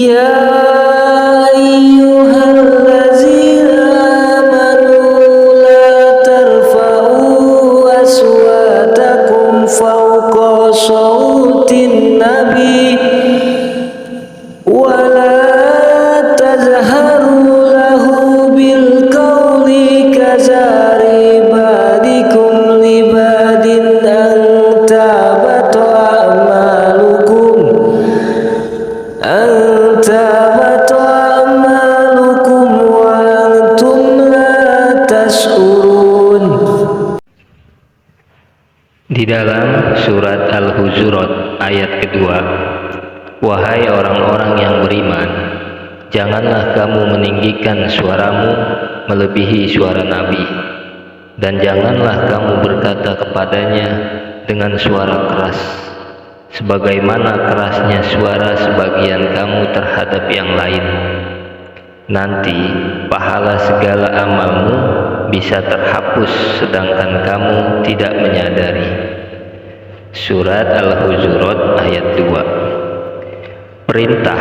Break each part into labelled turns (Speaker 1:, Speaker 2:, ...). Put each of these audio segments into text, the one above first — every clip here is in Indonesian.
Speaker 1: يا أيها الذين آمنوا لا ترفعوا أصواتكم فوق صوت النبي ولا تجهروا له بالقول كجهر بعضكم لبعض أن تحبط أعمالكم وأنتم لا تشعرون.
Speaker 2: Di dalam surat Al-Hujurat ayat kedua, wahai orang-orang yang beriman, janganlah kamu meninggikan suaramu melebihi suara Nabi, dan janganlah kamu berkata kepadanya dengan suara keras, sebagaimana kerasnya suara sebagian kamu terhadap yang lain. Nanti pahala segala amalmu bisa terhapus sedangkan kamu tidak menyadari. Surat Al-Hujurat ayat 2. Perintah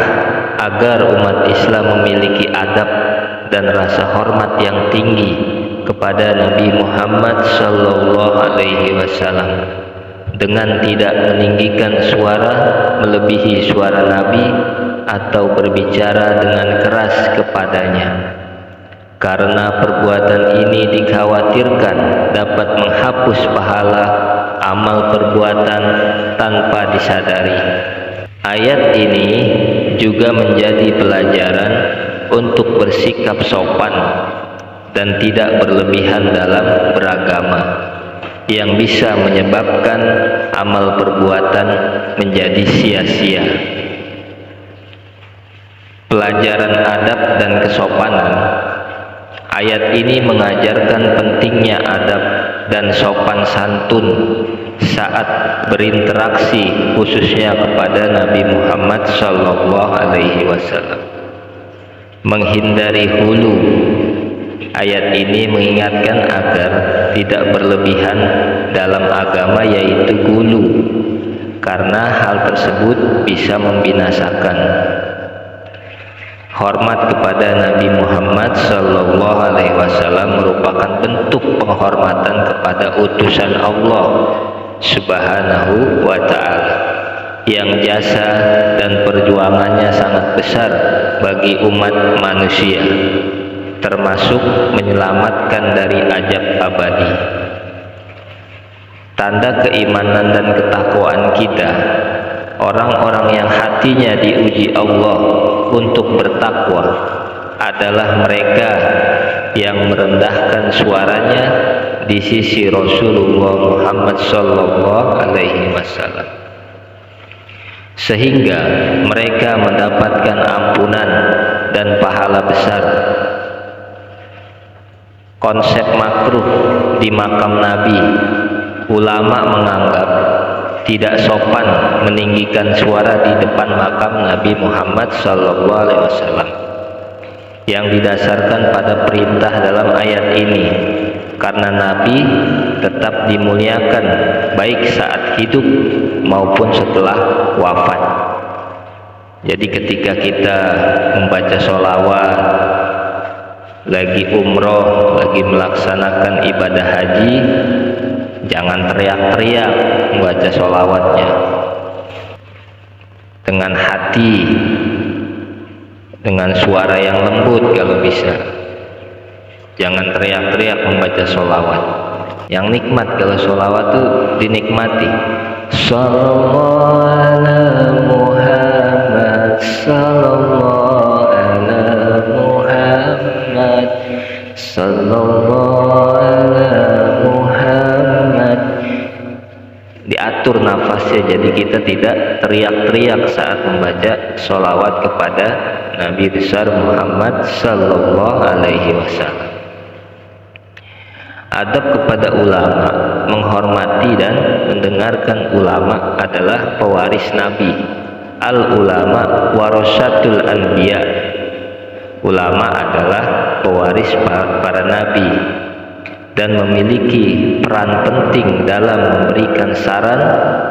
Speaker 2: agar umat Islam memiliki adab dan rasa hormat yang tinggi kepada Nabi Muhammad SAW dengan tidak meninggikan suara melebihi suara Nabi atau berbicara dengan keras kepadanya, karena perbuatan ini dikhawatirkan dapat menghapus pahala amal perbuatan tanpa disadari. Ayat ini juga menjadi pelajaran untuk bersikap sopan dan tidak berlebihan dalam beragama, yang bisa menyebabkan amal perbuatan menjadi sia-sia. Pelajaran adab dan kesopanan. Ayat ini mengajarkan pentingnya adab dan sopan santun saat berinteraksi, khususnya kepada Nabi Muhammad SAW. Menghindari hulu. Ayat ini mengingatkan agar tidak berlebihan dalam agama, yaitu gulu, karena hal tersebut bisa membinasakan. Hormat kepada Nabi Muhammad SAW merupakan bentuk penghormatan kepada utusan Allah Subhanahu wa Ta'ala, yang jasa dan perjuangannya sangat besar bagi umat manusia, termasuk menyelamatkan dari azab abadi. Tanda keimanan dan ketakwaan kita, orang-orang yang hatinya diuji Allah untuk bertakwa, adalah mereka yang merendahkan suaranya di sisi Rasulullah Muhammad SAW, sehingga mereka mendapatkan ampunan dan pahala besar. Konsep makruh di makam Nabi, ulama menganggap tidak sopan meninggikan suara di depan makam Nabi Muhammad SAW, yang didasarkan pada perintah dalam ayat ini, karena Nabi tetap dimuliakan baik saat hidup maupun setelah wafat. Jadi ketika kita membaca sholawat, lagi umroh, lagi melaksanakan ibadah haji, jangan teriak-teriak membaca sholawatnya, dengan hati, dengan suara yang lembut kalau bisa. Jangan teriak-teriak membaca sholawat. Yang nikmat kalau sholawat itu dinikmati. Sallallahu ala Muhammad, sallallahu ala Muhammad, sallallahu ala Muhammad. Diatur nafasnya, jadi kita tidak teriak-teriak saat membaca sholawat kepada Nabi besar Muhammad Sallallahu Alaihi Wasallam. Adab kepada ulama, menghormati dan mendengarkan ulama adalah pewaris Nabi. Al-ulama warasatul anbiya. Ulama adalah pewaris para nabi dan memiliki peran penting dalam memberikan saran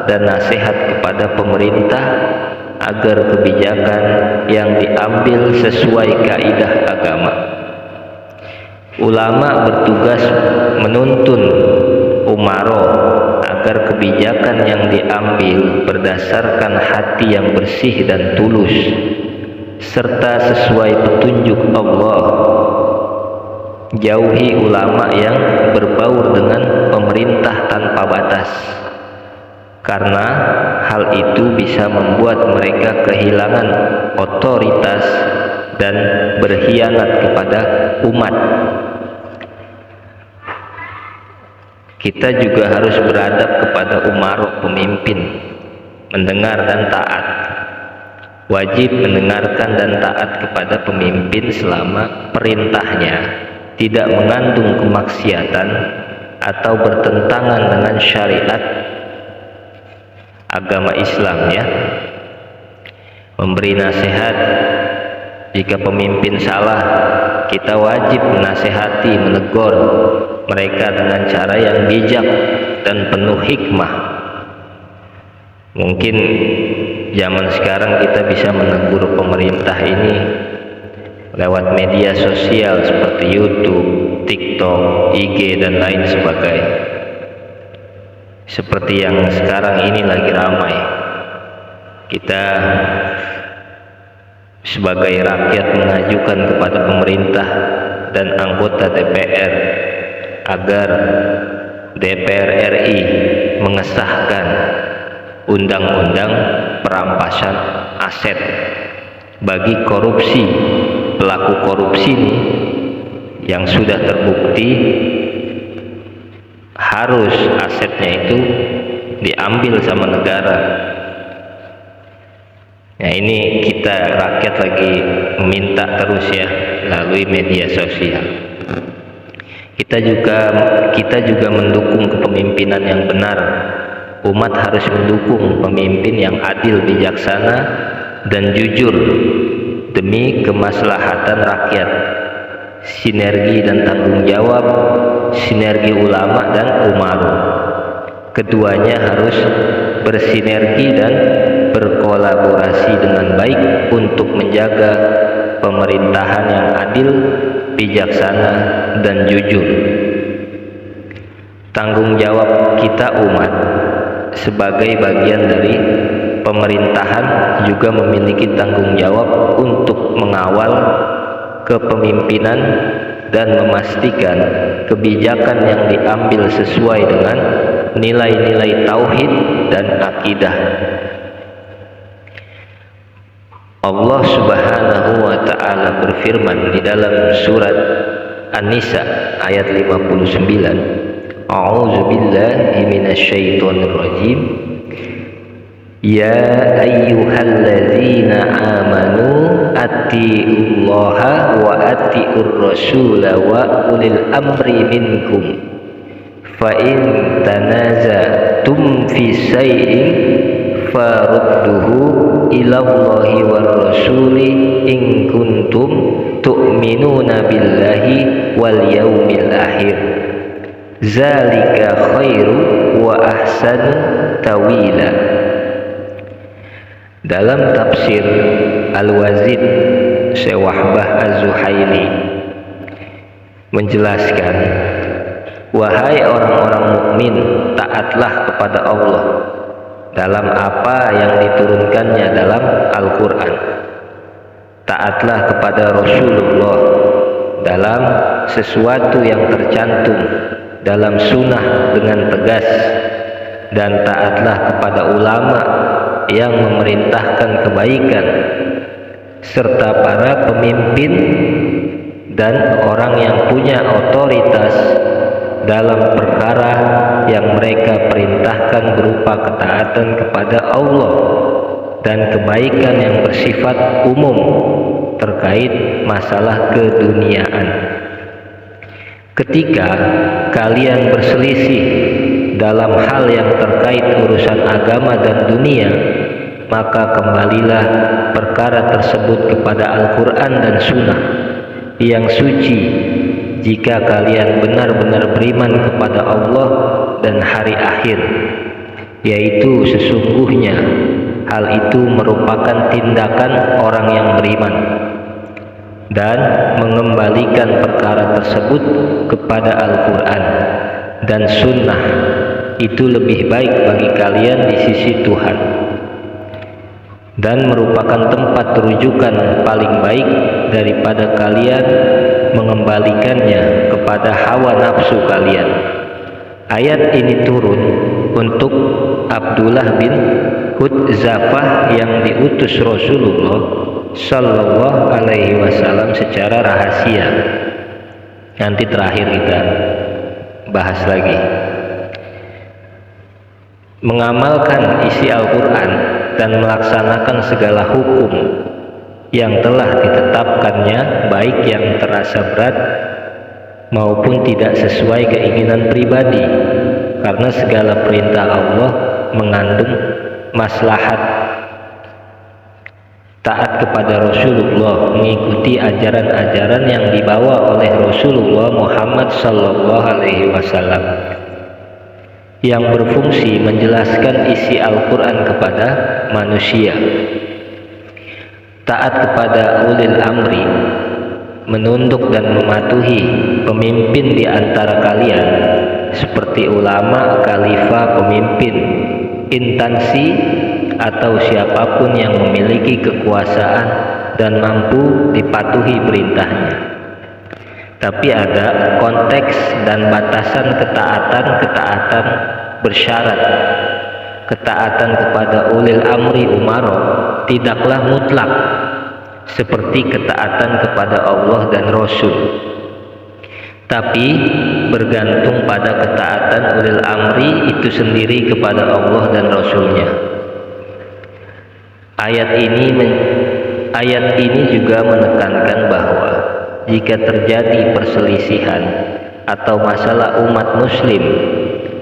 Speaker 2: dan nasihat kepada pemerintah agar kebijakan yang diambil sesuai kaidah agama. Ulama bertugas menuntun umaro agar kebijakan yang diambil berdasarkan hati yang bersih dan tulus serta sesuai petunjuk Allah. Jauhi ulama yang berbaur dengan pemerintah tanpa batas, karena hal itu bisa membuat mereka kehilangan otoritas dan berkhianat kepada umat. Kita juga harus beradab kepada umaro, pemimpin, mendengar dan taat. Wajib mendengarkan dan taat kepada pemimpin selama perintahnya tidak mengandung kemaksiatan atau bertentangan dengan syariat agama Islam, ya. Memberi nasihat. Jika pemimpin salah, kita wajib menasehati, menegur mereka dengan cara yang bijak dan penuh hikmah. Mungkin zaman sekarang kita bisa menegur pemerintah ini lewat media sosial seperti YouTube, TikTok, IG, dan lain sebagainya. Seperti yang sekarang ini lagi ramai. Kita sebagai rakyat mengajukan kepada pemerintah dan anggota DPR agar DPR RI mengesahkan undang-undang perampasan aset bagi pelaku korupsi yang sudah terbukti harus asetnya itu diambil sama negara. Nah, ini kita rakyat lagi meminta terus, ya, melalui media sosial. Kita juga mendukung kepemimpinan yang benar. Umat harus mendukung pemimpin yang adil, bijaksana, dan jujur demi kemaslahatan rakyat. Sinergi dan tanggung jawab, sinergi ulama dan umaro. Keduanya harus bersinergi dan berkolaborasi dengan baik untuk menjaga pemerintahan yang adil, bijaksana, dan jujur. Tanggung jawab kita umat sebagai bagian dari pemerintahan juga memiliki tanggung jawab untuk mengawal kepemimpinan dan memastikan kebijakan yang diambil sesuai dengan nilai-nilai tauhid dan akidah. Allah Subhanahu wa ta'ala berfirman di dalam surat An-Nisa ayat 59, A'udzu billahi minasyaitonir rajim. Ya ayyuhalladzina amanu atti'ullaha wa atti'ur rasula wa ulil amri minkum fa in tanaza'tum fi syai'in farudduhu ilallahi war rasuli in kuntum tu'minuna billahi wal yaumil akhir zalika khairu wa ahsanu tawila. Dalam tafsir Al-Wazid, Syekh Wahbah Az-Zuhaili menjelaskan, wahai orang-orang mukmin, taatlah kepada Allah dalam apa yang diturunkannya dalam Al-Quran. Taatlah kepada Rasulullah dalam sesuatu yang tercantum dalam sunnah dengan tegas, dan taatlah kepada ulama yang memerintahkan kebaikan serta para pemimpin dan orang yang punya otoritas dalam perkara yang mereka perintahkan berupa ketaatan kepada Allah dan kebaikan yang bersifat umum terkait masalah keduniaan. Ketika kalian berselisih dalam hal yang terkait urusan agama dan dunia, maka kembalilah perkara tersebut kepada Al-Quran dan Sunnah yang suci jika kalian benar-benar beriman kepada Allah dan hari akhir, yaitu sesungguhnya hal itu merupakan tindakan orang yang beriman, dan mengembalikan perkara tersebut kepada Al-Quran dan Sunnah itu lebih baik bagi kalian di sisi Tuhan, dan merupakan tempat rujukan paling baik daripada kalian mengembalikannya kepada hawa nafsu kalian. Ayat ini turun untuk Abdullah bin Hudzafah yang diutus Rasulullah Sallallahu Alaihi Wasallam secara rahasia. Nanti terakhir kita bahas lagi. Mengamalkan isi Al-Quran dan melaksanakan segala hukum yang telah ditetapkannya, baik yang terasa berat maupun tidak sesuai keinginan pribadi, karena segala perintah Allah mengandung maslahat. Taat kepada Rasulullah, mengikuti ajaran-ajaran yang dibawa oleh Rasulullah Muhammad Sallallahu Alaihi Wasallam, yang berfungsi menjelaskan isi Al-Quran kepada manusia. Taat kepada ulil amri, menunduk dan mematuhi pemimpin di antara kalian seperti ulama, khalifah, pemimpin, instansi, atau siapapun yang memiliki kekuasaan dan mampu dipatuhi perintahnya. Tapi ada konteks dan batasan ketaatan bersyarat. Ketaatan kepada ulil amri umarah tidaklah mutlak seperti ketaatan kepada Allah dan Rasul, tapi bergantung pada ketaatan ulil amri itu sendiri kepada Allah dan Rasulnya. Ayat ini juga menekankan bahwa jika terjadi perselisihan atau masalah umat muslim,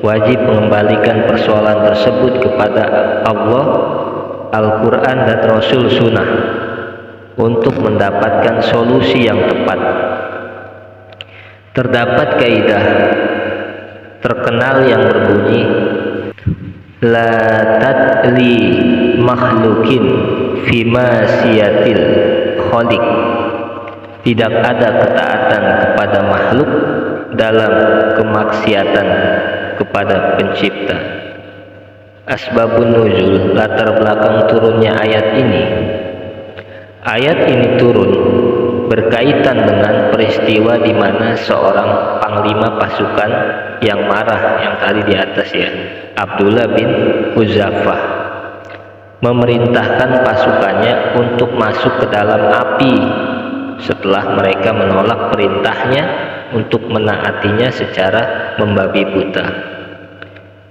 Speaker 2: wajib mengembalikan persoalan tersebut kepada Allah, Al-Quran dan Rasul Sunnah untuk mendapatkan solusi yang tepat. Terdapat kaidah terkenal yang berbunyi, la tadli makhlukin fima siyatil khaliq. Tidak ada ketaatan kepada makhluk dalam kemaksiatan kepada pencipta. Asbabun nuzul, latar belakang turunnya ayat ini. Ayat ini turun berkaitan dengan peristiwa di mana seorang panglima pasukan yang marah, yang tadi di atas ya, Abdullah bin Hudzafah, memerintahkan pasukannya untuk masuk ke dalam api setelah mereka menolak perintahnya untuk menaatinya secara membabi buta.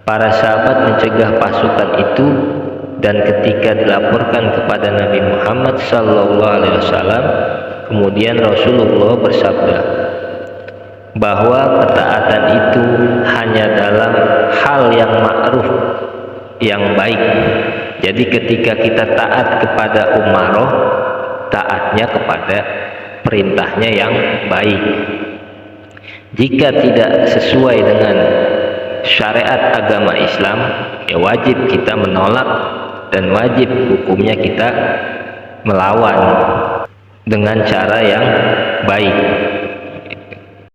Speaker 2: Para sahabat mencegah pasukan itu, dan ketika dilaporkan kepada Nabi Muhammad SAW, kemudian Rasulullah bersabda bahwa ketaatan itu hanya dalam hal yang ma'ruf, yang baik. Jadi ketika kita taat kepada umarah, taatnya kepada perintahnya yang baik. Jika tidak sesuai dengan syariat agama Islam, ya wajib kita menolak dan wajib hukumnya kita melawan dengan cara yang baik.